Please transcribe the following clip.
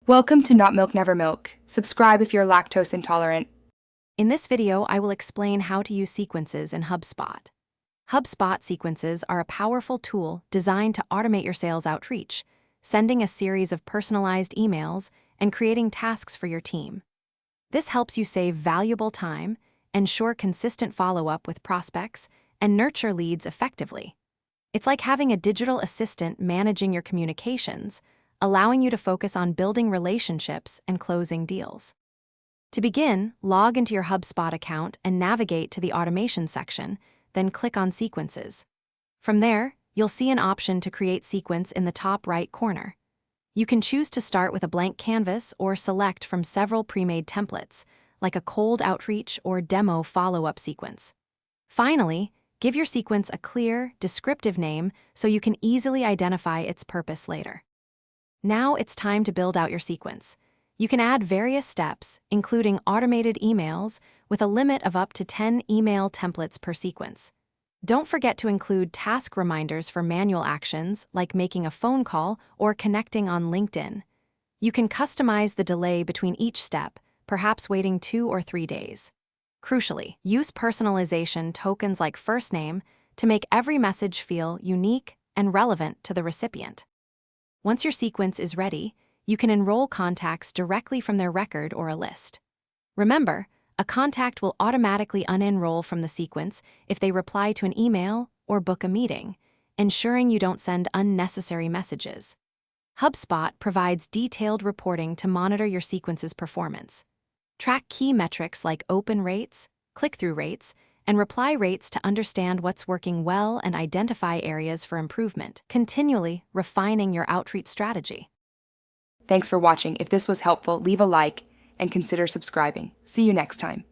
Welcome to Not Milk Never Milk. Subscribe if you're lactose intolerant. In this video, I will explain how to use sequences in HubSpot. HubSpot sequences are a powerful tool designed to automate your sales outreach, sending a series of personalized emails and creating tasks for your team. This helps you save valuable time, ensure consistent follow-up with prospects, and nurture leads effectively. It's like having a digital assistant managing your communications, allowing you to focus on building relationships and closing deals. To begin, log into your HubSpot account and navigate to the automation section, then click on Sequences. From there, you'll see an option to create sequence in the top right corner. You can choose to start with a blank canvas or select from several pre-made templates, like a cold outreach or demo follow-up sequence. Finally, give your sequence a clear, descriptive name so you can easily identify its purpose later. Now it's time to build out your sequence. You can add various steps, including automated emails, with a limit of up to 10 email templates per sequence. Don't forget to include task reminders for manual actions, like making a phone call or connecting on LinkedIn. You can customize the delay between each step, perhaps waiting 2 or 3 days. Crucially, use personalization tokens like first name to make every message feel unique and relevant to the recipient. Once your sequence is ready, you can enroll contacts directly from their record or a list. Remember, a contact will automatically unenroll from the sequence if they reply to an email or book a meeting, ensuring you don't send unnecessary messages. HubSpot provides detailed reporting to monitor your sequence's performance. Track key metrics like open rates, click-through rates, and reply rates to understand what's working well and identify areas for improvement, continually refining your outreach strategy. Thanks for watching. If this was helpful, leave a like and consider subscribing. See you next time.